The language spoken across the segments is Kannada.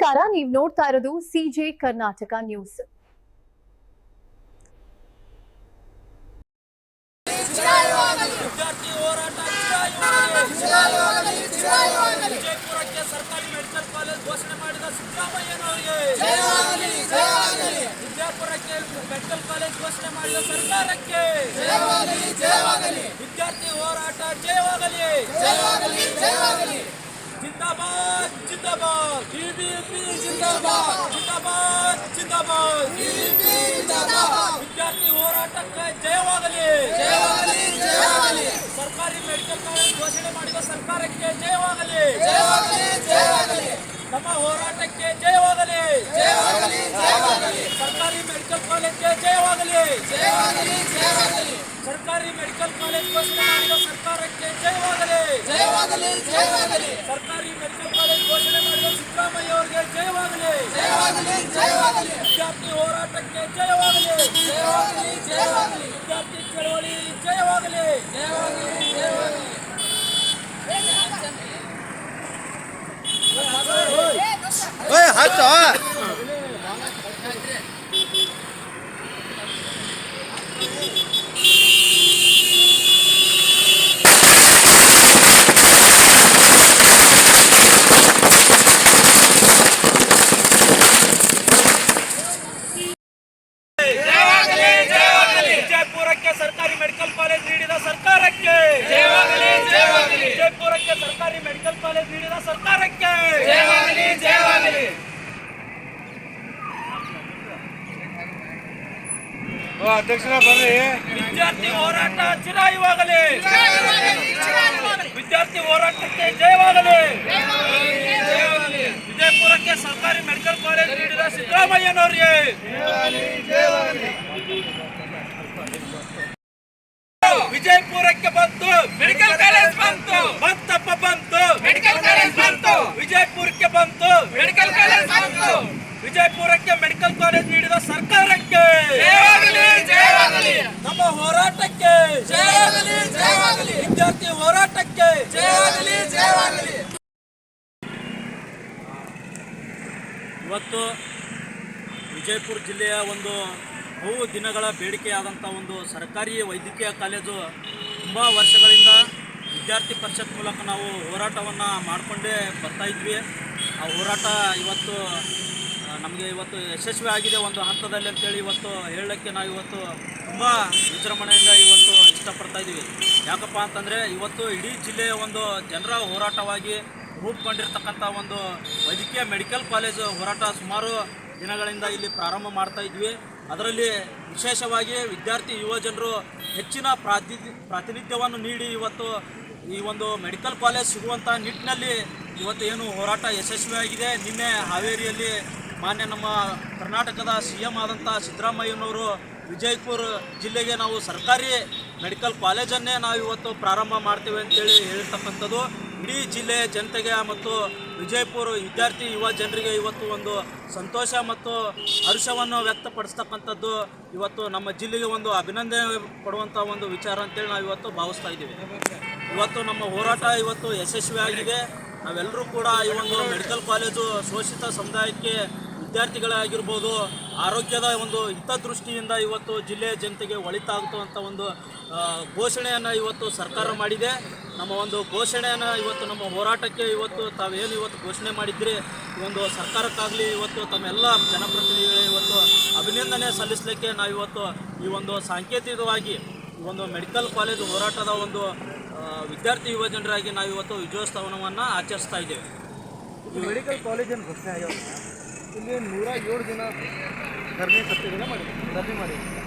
ನಮಸ್ಕಾರ, ನೀವು ನೋಡ್ತಾ ಇರೋದು ಸಿಜೆ ಕರ್ನಾಟಕ ನ್ಯೂಸ್. ವಿದ್ಯಾರ್ಥಿ ಹೋರಾಟ ವಿಜಯಪುರಕ್ಕೆ ಸರ್ಕಾರಿ ಮೆಡಿಕಲ್ ಕಾಲೇಜ್ ಘೋಷಣೆ ಮಾಡಿದ ಸಿದ್ದರಾಮಯ್ಯನವರಿಗೆ, ವಿಜಯಪುರಕ್ಕೆ ಮೆಡಿಕಲ್ ಕಾಲೇಜ್ ಘೋಷಣೆ ಮಾಡಿದ ಸರ್ಕಾರಕ್ಕೆ ವಿದ್ಯಾರ್ಥಿ ಹೋರಾಟ ಜಯವಾಗಲಿ. जिंदाबाद जिंदाबाद बीबीएमपी जिंदाबाद जिंदाबाद जिंदाबाद बीबीएमपी जिंदाबाद विद्यार्थी ಹೋರಾಟಕ್ಕೆ ಜಯವಾಗಲಿ. ಸರ್ಕಾರಿ ಮೆಡಿಕಲ್ ಕಾಲೇಜ್ ಘೋಷಣೆ ಮಾಡಿದ ಸರ್ಕಾರಕ್ಕೆ ಜಯವಾಗಲಿ. ನಮ್ಮ ಹೋರಾಟಕ್ಕೆ ಜಯವಾಗಲಿ. ಸರ್ಕಾರಿ ಮೆಡಿಕಲ್ ಕಾಲೇಜ್ಗೆ ಜಯವಾಗಲಿ. ಸರ್ಕಾರಿ ಮೆಡಿಕಲ್ ಕಾಲೇಜ್ ಘೋಷಣೆ ಮಾಡಿದ ಸರ್ಕಾರಕ್ಕೆ ಜಯವಾಗಲಿ. ಸರ್ಕಾರಿ ಮೆಡಿಕಲ್ ಕಾಲೇಜ್ ಘೋಷಣೆ ಮಾಡಿದ ಸಿದ್ದರಾಮಯ್ಯ ಅವರಿಗೆ ಜಯವಾಗಲಿ. ವಿದ್ಯಾರ್ಥಿ ಹೋರಾಟಕ್ಕೆ ಜಯವಾಗಲಿ. ವಿದ್ಯಾರ್ಥಿ ಚಳವಳಿ ಜಯವಾಗಲಿ. ವಿಜಯಪುರಕ್ಕೆ ಸರ್ಕಾರಿ ಮೆಡಿಕಲ್ ಕಾಲೇಜ್ ನೀಡಿದ ಸರ್ಕಾರಕ್ಕೆ ವಿಜಯಪುರಕ್ಕೆ ಸರ್ಕಾರಿ ಮೆಡಿಕಲ್ ಕಾಲೇಜ್ ನೀಡಿದ ಸರ್ಕಾರಕ್ಕೆ ಅಧ್ಯಕ್ಷರ ಬರ್ರಿ. ವಿದ್ಯಾರ್ಥಿ ಹೋರಾಟ ಚಿರಾಯುವಾಗಲಿ. ವಿದ್ಯಾರ್ಥಿ ಹೋರಾಟಕ್ಕೆ ಜಯವಾಗಲಿ. ವಿಜಯಪುರಕ್ಕೆ ಸರ್ಕಾರಿ ಮೆಡಿಕಲ್ ಕಾಲೇಜ್ ನೀಡಿದ ಸಿದ್ದರಾಮಯ್ಯನವರಿಗೆ ವಿಜಯಪುರಕ್ಕೆ ಬಂತು ಮೆಡಿಕಲ್ ಕಾಲೇಜ್ ಬಂತು. ಮೆಡಿಕಲ್ ಕಾಲೇಜ್ ಬಂತು. ವಿಜಯಪುರಕ್ಕೆ ಬಂತು ಮೆಡಿಕಲ್ ಕಾಲೇಜ್ ಬಂತು. ವಿಜಯಪುರಕ್ಕೆ ಮೆಡಿಕಲ್ ಕಾಲೇಜ್ ನೀಡಿದ ಸರ್ಕಾರಕ್ಕೆ ನಮ್ಮ ಹೋರಾಟಕ್ಕೆ ವಿದ್ಯಾರ್ಥಿ ಹೋರಾಟಕ್ಕೆ ಇವತ್ತು ವಿಜಯಪುರ ಜಿಲ್ಲೆಯ ಒಂದು ಬಹು ದಿನಗಳ ಬೇಡಿಕೆಯಾದಂಥ ಒಂದು ಸರ್ಕಾರಿ ವೈದ್ಯಕೀಯ ಕಾಲೇಜು ತುಂಬ ವರ್ಷಗಳಿಂದ ವಿದ್ಯಾರ್ಥಿ ಪರಿಷತ್ ಮೂಲಕ ನಾವು ಹೋರಾಟವನ್ನು ಮಾಡಿಕೊಂಡೇ ಬರ್ತಾಯಿದ್ವಿ. ಆ ಹೋರಾಟ ಇವತ್ತು ನಮಗೆ ಯಶಸ್ವಿ ಆಗಿದೆ ಒಂದು ಹಂತದಲ್ಲಿ ಅಂತೇಳಿ ಇವತ್ತು ಹೇಳಲಿಕ್ಕೆ ನಾವು ಇವತ್ತು ತುಂಬ ವಿಜೃಂಭಣೆಯಿಂದ ಇವತ್ತು ಇಷ್ಟಪಡ್ತಾ ಇದ್ದೀವಿ. ಯಾಕಪ್ಪ ಅಂತಂದರೆ ಇವತ್ತು ಇಡೀ ಜಿಲ್ಲೆಯ ಒಂದು ಜನರ ಹೋರಾಟವಾಗಿ ರೂಪುಗೊಂಡಿರ್ತಕ್ಕಂಥ ಒಂದು ವೈದ್ಯಕೀಯ ಮೆಡಿಕಲ್ ಕಾಲೇಜು ಹೋರಾಟ ಸುಮಾರು ದಿನಗಳಿಂದ ಇಲ್ಲಿ ಪ್ರಾರಂಭ ಮಾಡ್ತಾ ಇದ್ವಿ. ಅದರಲ್ಲಿ ವಿಶೇಷವಾಗಿ ವಿದ್ಯಾರ್ಥಿ ಯುವ ಜನರು ಹೆಚ್ಚಿನ ಪ್ರಾತಿನಿಧ್ಯವನ್ನು ನೀಡಿ ಇವತ್ತು ಈ ಒಂದು ಮೆಡಿಕಲ್ ಕಾಲೇಜ್ ಸಿಗುವಂಥ ನಿಟ್ಟಿನಲ್ಲಿ ಇವತ್ತು ಏನು ಹೋರಾಟ ಯಶಸ್ವಿಯಾಗಿದೆ. ನಿನ್ನೆ ಹಾವೇರಿಯಲ್ಲಿ ಮಾನ್ಯ ನಮ್ಮ ಕರ್ನಾಟಕದ CM ಆದಂಥ ಸಿದ್ದರಾಮಯ್ಯನವರು ವಿಜಯಪುರ ಜಿಲ್ಲೆಗೆ ನಾವು ಸರ್ಕಾರಿ ಮೆಡಿಕಲ್ ಕಾಲೇಜನ್ನೇ ನಾವು ಇವತ್ತು ಪ್ರಾರಂಭ ಮಾಡ್ತೇವೆ ಅಂತೇಳಿ ಹೇಳಿರ್ತಕ್ಕಂಥದ್ದು ಇಡೀ ಜಿಲ್ಲೆಯ ಜನತೆಗೆ ಮತ್ತು ವಿಜಯಪುರ ವಿದ್ಯಾರ್ಥಿ ಯುವ ಜನರಿಗೆ ಇವತ್ತು ಒಂದು ಸಂತೋಷ ಮತ್ತು ಹರ್ಷವನ್ನು ವ್ಯಕ್ತಪಡಿಸ್ತಕ್ಕಂಥದ್ದು ಇವತ್ತು ನಮ್ಮ ಜಿಲ್ಲೆಗೆ ಒಂದು ಅಭಿನಂದನೆ ಪಡುವಂಥ ಒಂದು ವಿಚಾರ ಅಂತೇಳಿ ನಾವು ಇವತ್ತು ಭಾವಿಸ್ತಾ ಇದ್ದೀವಿ. ಇವತ್ತು ನಮ್ಮ ಹೋರಾಟ ಇವತ್ತು ಯಶಸ್ವಿಯಾಗಿದೆ. ನಾವೆಲ್ಲರೂ ಕೂಡ ಈ ಒಂದು ಮೆಡಿಕಲ್ ಕಾಲೇಜು ಶೋಷಿತ ಸಮುದಾಯಕ್ಕೆ ವಿದ್ಯಾರ್ಥಿಗಳಾಗಿರ್ಬೋದು ಆರೋಗ್ಯದ ಒಂದು ಹಿತದೃಷ್ಟಿಯಿಂದ ಇವತ್ತು ಜಿಲ್ಲೆಯ ಜನತೆಗೆ ಒಳಿತಾಗುವಂಥ ಒಂದು ಘೋಷಣೆಯನ್ನು ಇವತ್ತು ಸರ್ಕಾರ ಮಾಡಿದೆ. ನಮ್ಮ ಒಂದು ಘೋಷಣೆಯನ್ನು ಇವತ್ತು ನಮ್ಮ ಹೋರಾಟಕ್ಕೆ ಇವತ್ತು ತಾವೇನು ಇವತ್ತು ಘೋಷಣೆ ಮಾಡಿದ್ರಿ ಈ ಒಂದು ಸರ್ಕಾರಕ್ಕಾಗಲಿ ಇವತ್ತು ತಮ್ಮೆಲ್ಲ ಜನಪ್ರತಿನಿಧಿಗಳು ಇವತ್ತು ಅಭಿನಂದನೆ ಸಲ್ಲಿಸಲಿಕ್ಕೆ ನಾವಿವತ್ತು ಈ ಒಂದು ಸಾಂಕೇತಿಕವಾಗಿ ಈ ಒಂದು ಮೆಡಿಕಲ್ ಕಾಲೇಜು ಹೋರಾಟದ ಒಂದು ವಿದ್ಯಾರ್ಥಿ ಯುವ ಜನರಾಗಿ ನಾವು ಇವತ್ತು ವಿಜಯೋತ್ಸವವನ್ನು ಆಚರಿಸ್ತಾ ಇದ್ದೇವೆ. ಈ ಮೆಡಿಕಲ್ ಕಾಲೇಜನ್ನು ಘೋಷಣೆ ಆಗ್ಯಾವ. ಇಲ್ಲಿ 107 ದಿನ ಧರಣಿ ಸತ್ಯಾಗ್ರಹ ಮಾಡಿ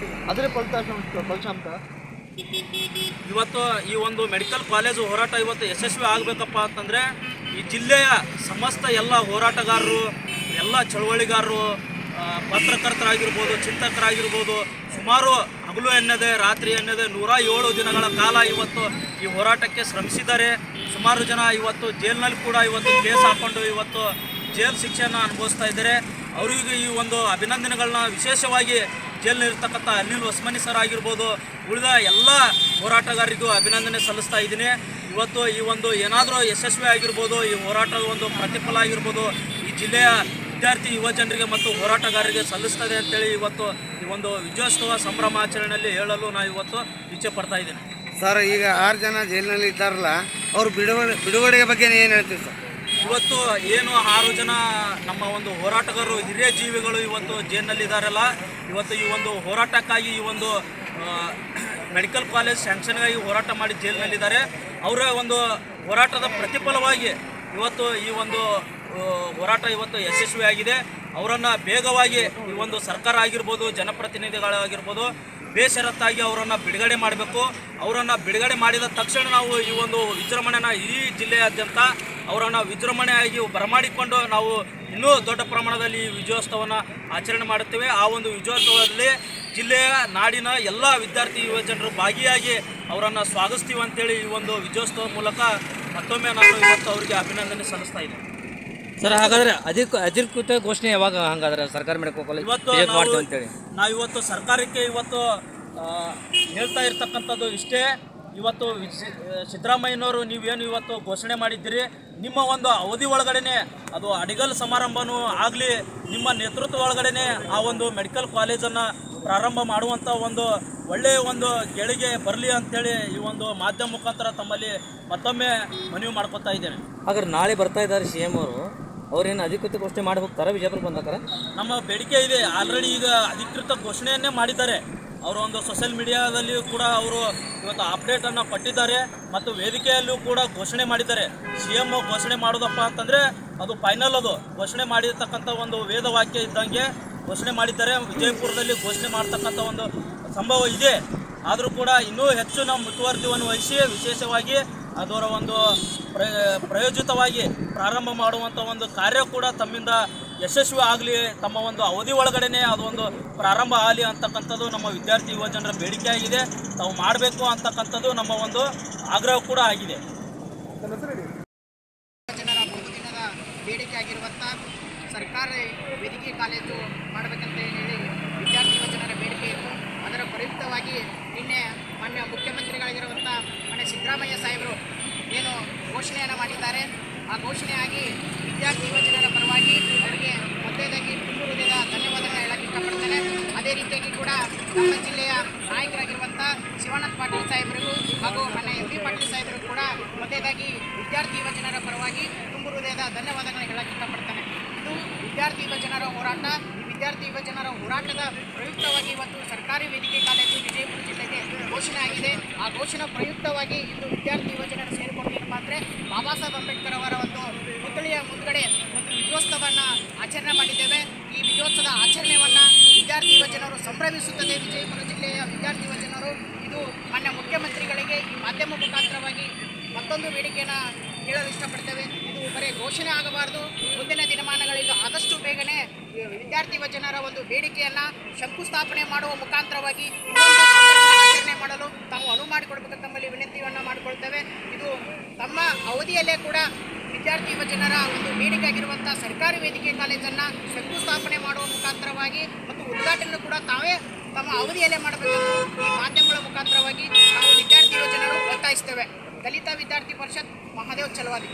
ಅದರ ಫಲಿತಾಂಶ ಇವತ್ತು ಈ ಒಂದು ಮೆಡಿಕಲ್ ಕಾಲೇಜು ಹೋರಾಟ ಇವತ್ತು ಯಶಸ್ವಿ ಆಗಬೇಕಪ್ಪ ಅಂತಂದರೆ ಈ ಜಿಲ್ಲೆಯ ಸಮಸ್ತ ಎಲ್ಲ ಹೋರಾಟಗಾರರು, ಎಲ್ಲ ಚಳವಳಿಗಾರರು, ಪತ್ರಕರ್ತರಾಗಿರ್ಬೋದು, ಚಿಂತಕರಾಗಿರ್ಬೋದು, ಸುಮಾರು ಹಗಲು ಎನ್ನದೆ ರಾತ್ರಿ ಎನ್ನದೆ 107 ದಿನಗಳ ಕಾಲ ಇವತ್ತು ಈ ಹೋರಾಟಕ್ಕೆ ಶ್ರಮಿಸಿದ್ದಾರೆ. ಸುಮಾರು ಜನ ಇವತ್ತು ಜೈಲಿನಲ್ಲಿ ಕೂಡ ಇವತ್ತು ಕೇಸ್ ಹಾಕ್ಕೊಂಡು ಇವತ್ತು ಜೈಲು ಶಿಕ್ಷೆಯನ್ನು ಅನುಭವಿಸ್ತಾ ಇದ್ದಾರೆ. ಅವರಿಗೆ ಈ ಒಂದು ಅಭಿನಂದನೆಗಳನ್ನ ವಿಶೇಷವಾಗಿ ಜೈಲಿನಲ್ಲಿರ್ತಕ್ಕಂಥ ಅನಿಲ್ ಹೊಸ್ಮನಿ ಸರ್ ಆಗಿರ್ಬೋದು, ಉಳಿದ ಎಲ್ಲ ಹೋರಾಟಗಾರರಿಗೂ ಅಭಿನಂದನೆ ಸಲ್ಲಿಸ್ತಾ ಇದ್ದೀನಿ. ಇವತ್ತು ಈ ಒಂದು ಏನಾದರೂ ಯಶಸ್ವಿ ಆಗಿರ್ಬೋದು, ಈ ಹೋರಾಟದ ಒಂದು ಪ್ರತಿಫಲ ಆಗಿರ್ಬೋದು, ಈ ಜಿಲ್ಲೆಯ ವಿದ್ಯಾರ್ಥಿ ಯುವಜನರಿಗೆ ಮತ್ತು ಹೋರಾಟಗಾರರಿಗೆ ಸಲ್ಲಿಸ್ತದೆ ಅಂತೇಳಿ ಇವತ್ತು ಈ ಒಂದು ವಿಜಯೋತ್ಸವ ಸಂಭ್ರಮಾಚರಣೆಯಲ್ಲಿ ಹೇಳಲು ನಾನು ಇವತ್ತು ಇಚ್ಛೆ ಪಡ್ತಾ ಇದ್ದೇನೆ. ಸರ್, ಈಗ 6 ಜನ ಜೈಲಿನಲ್ಲಿ ಇದ್ದಾರಲ್ಲ, ಅವ್ರ ಬಿಡುಗಡೆಯ ಬಗ್ಗೆ ಏನು ಹೇಳ್ತೀವಿ ಸರ್? ಇವತ್ತು ಏನು 6 ಜನ ನಮ್ಮ ಒಂದು ಹೋರಾಟಗಾರರು ಹಿರಿಯ ಜೀವಿಗಳು ಇವತ್ತು ಜೈಲಿನಲ್ಲಿದ್ದಾರಲ್ಲ, ಇವತ್ತು ಈ ಒಂದು ಹೋರಾಟಕ್ಕಾಗಿ ಈ ಒಂದು ಮೆಡಿಕಲ್ ಕಾಲೇಜ್ ಸ್ಯಾಂಕ್ಷನ್ಗಾಗಿ ಹೋರಾಟ ಮಾಡಿ ಜೈಲಿನಲ್ಲಿದ್ದಾರೆ. ಅವರ ಒಂದು ಹೋರಾಟದ ಪ್ರತಿಫಲವಾಗಿ ಇವತ್ತು ಈ ಒಂದು ಹೋರಾಟ ಇವತ್ತು ಯಶಸ್ವಿಯಾಗಿದೆ. ಅವರನ್ನು ಬೇಗವಾಗಿ ಈ ಒಂದು ಸರ್ಕಾರ ಆಗಿರ್ಬೋದು, ಜನಪ್ರತಿನಿಧಿಗಳಾಗಿರ್ಬೋದು, ಬೇಷರತ್ತಾಗಿ ಅವರನ್ನು ಬಿಡುಗಡೆ ಮಾಡಬೇಕು. ಅವರನ್ನು ಬಿಡುಗಡೆ ಮಾಡಿದ ತಕ್ಷಣ ನಾವು ಈ ಒಂದು ವಿಜೃಂಭಣೆನ ಈ ಜಿಲ್ಲೆಯಾದ್ಯಂತ ಅವರನ್ನು ವಿಜೃಂಭಣೆಯಾಗಿ ಬರಮಾಡಿಕೊಂಡು ನಾವು ಇನ್ನೂ ದೊಡ್ಡ ಪ್ರಮಾಣದಲ್ಲಿ ಈ ವಿಜಯೋತ್ಸವವನ್ನು ಆಚರಣೆ ಮಾಡುತ್ತೇವೆ. ಆ ಒಂದು ವಿಜಯೋತ್ಸವದಲ್ಲಿ ಜಿಲ್ಲೆಯ ನಾಡಿನ ಎಲ್ಲ ವಿದ್ಯಾರ್ಥಿ ಯುವಜನರು ಭಾಗಿಯಾಗಿ ಅವರನ್ನು ಸ್ವಾಗತಿಸ್ತೀವಿ ಅಂತೇಳಿ ಈ ಒಂದು ವಿಜಯೋತ್ಸವ ಮೂಲಕ ಮತ್ತೊಮ್ಮೆ ನಾನು ಇವತ್ತು ಅವರಿಗೆ ಅಭಿನಂದನೆ ಸಲ್ಲಿಸ್ತಾ ಇದ್ದೇನೆ. ಸರ್, ಹಾಗಾದ್ರೆ ಅಧಿಕೃತ ಘೋಷಣೆ ಯಾವಾಗ ಹಂಗಾದ್ರೆ ಸರ್ಕಾರಿ ಮೆಡಿಕಲ್ ಕಾಲೇಜ್ ಇವತ್ತು ನಾವಿವತ್ತು ಸರ್ಕಾರಕ್ಕೆ ಇವತ್ತು ಹೇಳ್ತಾ ಇರ್ತಕ್ಕಂಥದ್ದು ಇಷ್ಟೇ. ಇವತ್ತು ಸಿದ್ದರಾಮಯ್ಯನವರು ನೀವೇನು ಇವತ್ತು ಘೋಷಣೆ ಮಾಡಿದ್ದೀರಿ, ನಿಮ್ಮ ಒಂದು ಅವಧಿ ಒಳಗಡೆ ಅದು ಅಡಿಗಲ್ ಸಮಾರಂಭನೂ ಆಗಲಿ, ನಿಮ್ಮ ನೇತೃತ್ವ ಒಳಗಡೆ ಆ ಒಂದು ಮೆಡಿಕಲ್ ಕಾಲೇಜನ್ನು ಪ್ರಾರಂಭ ಮಾಡುವಂಥ ಒಂದು ಒಳ್ಳೆಯ ಒಂದು ಗೆಳಿಗೆ ಬರಲಿ ಅಂಥೇಳಿ ಈ ಒಂದು ಮಾಧ್ಯಮ ಮುಖಾಂತರ ತಮ್ಮಲ್ಲಿ ಮತ್ತೊಮ್ಮೆ ಮನವಿ ಮಾಡ್ಕೊತಾ ಇದ್ದೇನೆ. ಹಾಗಾದ್ರೆ ನಾಳೆ ಬರ್ತಾ ಇದ್ದಾರೆ CM ಅವರು, ಅವ್ರೇನು ಅಧಿಕೃತ ಘೋಷಣೆ ಮಾಡಿ ಹೋಗ್ತಾರೆ ವಿಜಯಪುರಕ್ಕೆ ಬಂದಾರ? ನಮ್ಮ ಬೇಡಿಕೆ ಇದೆ. ಆಲ್ರೆಡಿ ಈಗ ಅಧಿಕೃತ ಘೋಷಣೆಯನ್ನೇ ಮಾಡಿದ್ದಾರೆ. ಅವರು ಒಂದು ಸೋಷಿಯಲ್ ಮೀಡಿಯಾದಲ್ಲಿಯೂ ಕೂಡ ಅವರು ಇವತ್ತು ಅಪ್ಡೇಟನ್ನು ಕೊಟ್ಟಿದ್ದಾರೆ ಮತ್ತು ವೇದಿಕೆಯಲ್ಲೂ ಕೂಡ ಘೋಷಣೆ ಮಾಡಿದ್ದಾರೆ. CM ಘೋಷಣೆ ಮಾಡೋದಪ್ಪ ಅಂತಂದರೆ ಅದು ಫೈನಲ್, ಅದು ಘೋಷಣೆ ಮಾಡಿರ್ತಕ್ಕಂಥ ಒಂದು ವೇದವಾಕ್ಯ ಇದ್ದಂಗೆ ಘೋಷಣೆ ಮಾಡಿದ್ದಾರೆ. ವಿಜಯಪುರದಲ್ಲಿ ಘೋಷಣೆ ಮಾಡ್ತಕ್ಕಂಥ ಒಂದು ಸಂಭವ ಇದೆ. ಆದರೂ ಕೂಡ ಇನ್ನೂ ಹೆಚ್ಚು ನಾವು ಮುತುವರ್ಜಿಯನ್ನು ವಹಿಸಿ ವಿಶೇಷವಾಗಿ ಅದರ ಒಂದು ಪ್ರಯೋಜಿತವಾಗಿ ಪ್ರಾರಂಭ ಮಾಡುವಂಥ ಒಂದು ಕಾರ್ಯ ಕೂಡ ತಮ್ಮಿಂದ ಯಶಸ್ವಿ ಆಗಲಿ, ತಮ್ಮ ಒಂದು ಅವಧಿ ಒಳಗಡೆ ಅದು ಒಂದು ಪ್ರಾರಂಭ ಆಗಲಿ ಅಂತಕ್ಕಂಥದ್ದು ನಮ್ಮ ವಿದ್ಯಾರ್ಥಿ ಯುವಜನರ ಬೇಡಿಕೆ ಆಗಿದೆ. ತಾವು ಮಾಡಬೇಕು ಅಂತಕ್ಕಂಥದ್ದು ನಮ್ಮ ಒಂದು ಆಗ್ರಹ ಕೂಡ ಆಗಿದೆ. ಜನರ ಬಹುದಿನದ ಬೇಡಿಕೆ ಆಗಿರುವಂಥ ಸರ್ಕಾರಿ ವೈದ್ಯಕೀಯ ಕಾಲೇಜು ಮಾಡಬೇಕಂತ ಹೇಳಿ ವಿದ್ಯಾರ್ಥಿ ಯುವಜನರ ಬೇಡಿಕೆ ಇತ್ತು. ಅದರ ಪ್ರಯುಕ್ತವಾಗಿ ನಿನ್ನೆ ಮಾನ್ಯ ಮುಖ್ಯಮಂತ್ರಿಗಳಾಗಿರುವಂಥ ಮಾನ್ಯ ಸಿದ್ದರಾಮಯ್ಯ ಸಾಹೇಬರು ಏನು ಘೋಷಣೆಯನ್ನು ಮಾಡಿದ್ದಾರೆ, ಆ ಘೋಷಣೆಯಾಗಿ ವಿದ್ಯಾರ್ಥಿ ಯುವಜನರ ಪರವಾಗಿ ಅವರಿಗೆ ಮೊದಲೇದಾಗಿ ತುಂಬು ಹೃದಯದ ಧನ್ಯವಾದಗಳನ್ನು ಹೇಳಕ್ಕೆ ಇಷ್ಟಪಡ್ತೇನೆ. ಅದೇ ರೀತಿಯಾಗಿ ಕೂಡ ನಮ್ಮ ಜಿಲ್ಲೆಯ ನಾಯಕರಾಗಿರುವಂಥ ಶಿವಾನಂದ ಪಾಟೀಲ್ ಸಾಹೇಬರಿಗೂ ಹಾಗೂ ಮಾನ್ಯ MP ಪಾಟೀಲ್ ಸಾಹೇಬರಿಗೂ ಕೂಡ ಮೊದಲೇದಾಗಿ ವಿದ್ಯಾರ್ಥಿ ಯುವಜನರ ಪರವಾಗಿ ತುಂಬು ಹೃದಯದ ಧನ್ಯವಾದಗಳನ್ನು ಹೇಳಕ್ಕೆ ಇಷ್ಟಪಡ್ತೇನೆ. ಇದು ವಿದ್ಯಾರ್ಥಿ ಯುವಜನರ ಹೋರಾಟ. ವಿದ್ಯಾರ್ಥಿ ಯುವಜನರ ಹೋರಾಟದ ಪ್ರಯುಕ್ತವಾಗಿ ಇವತ್ತು ಸರ್ಕಾರಿ ವೈದ್ಯಕೀಯ ಕಾಲೇಜು ವಿಜಯಪುರ ಜಿಲ್ಲೆಗೆ ಘೋಷಣೆ ಆಗಿದೆ. ಆ ಘೋಷಣೆ ಪ್ರಯುಕ್ತವಾಗಿ ಇಂದು ವಿದ್ಯಾರ್ಥಿ ಯುವಜನರು ಸೇರಿಕೊಂಡು ಏನಪ್ಪ ಅಂದರೆ ಬಾಬಾ ಸಾಹೇಬ್ ಅಂಬೇಡ್ಕರ್ ಅವರ ಒಂದು ಪುತ್ಥಳಿಯ ಮುಂದುಗಡೆ ಒಂದು ವಿಜಯೋತ್ಸವವನ್ನು ಆಚರಣೆ ಮಾಡಿದ್ದೇವೆ. ಈ ವಿಜಯೋತ್ಸವದ ಆಚರಣೆಯನ್ನು ವಿದ್ಯಾರ್ಥಿ ಯುವಜನರು ಸಂಭ್ರಮಿಸುತ್ತದೆ. ವಿಜಯಪುರ ಜಿಲ್ಲೆಯ ವಿದ್ಯಾರ್ಥಿ ಯುವಜನರು ಇದು ಮಾನ್ಯ ಮುಖ್ಯಮಂತ್ರಿಗಳಿಗೆ ಈ ಮಾಧ್ಯಮ ಮುಖಾಂತರವಾಗಿ ಮತ್ತೊಂದು ಬೇಡಿಕೆಯನ್ನು ಹೇಳಲು ಇಷ್ಟಪಡ್ತೇವೆ. ಇದು ಬರೀ ಘೋಷಣೆ ಆಗಬಾರ್ದು. ಮುಂದಿನ ದಿನಮಾನಗಳಲ್ಲಿ ಆದಷ್ಟು ಬೇಗನೆ ವಿದ್ಯಾರ್ಥಿ ಯುವಜನರ ಒಂದು ಬೇಡಿಕೆಯನ್ನು ಶಂಕುಸ್ಥಾಪನೆ ಮಾಡುವ ಮುಖಾಂತರವಾಗಿ ಇನ್ನೊಂದು ಆಚರಣೆ ಮಾಡಲು ತಾವು ಅನುವು ಮಾಡಿಕೊಡ್ಬೇಕು ತಮ್ಮಲ್ಲಿ ವಿನಂತಿಯನ್ನು ಮಾಡಿಕೊಳ್ತೇವೆ. ಇದು ತಮ್ಮ ಅವಧಿಯಲ್ಲೇ ಕೂಡ ವಿದ್ಯಾರ್ಥಿ ಯುವಜನರ ಒಂದು ಬೇಡಿಕೆ ಆಗಿರುವಂಥ ಸರ್ಕಾರಿ ವೈದ್ಯಕೀಯ ಕಾಲೇಜನ್ನು ಶಂಕುಸ್ಥಾಪನೆ ಮಾಡುವ ಮುಖಾಂತರವಾಗಿ ಮತ್ತು ಉದ್ಘಾಟನೆ ಕೂಡ ತಾವೇ ತಮ್ಮ ಅವಧಿಯಲ್ಲೇ ಮಾಡಬೇಕೆಂದು ಈ ಮಾಧ್ಯಮಗಳ ಮುಖಾಂತರವಾಗಿ ನಾವು ವಿದ್ಯಾರ್ಥಿ ಯುವಜನರು ಒತ್ತಾಯಿಸ್ತೇವೆ. ದಲಿತ ವಿದ್ಯಾರ್ಥಿ ಪರಿಷತ್, ಮಹಾದೇವ್ ಚಲವಾದಿ.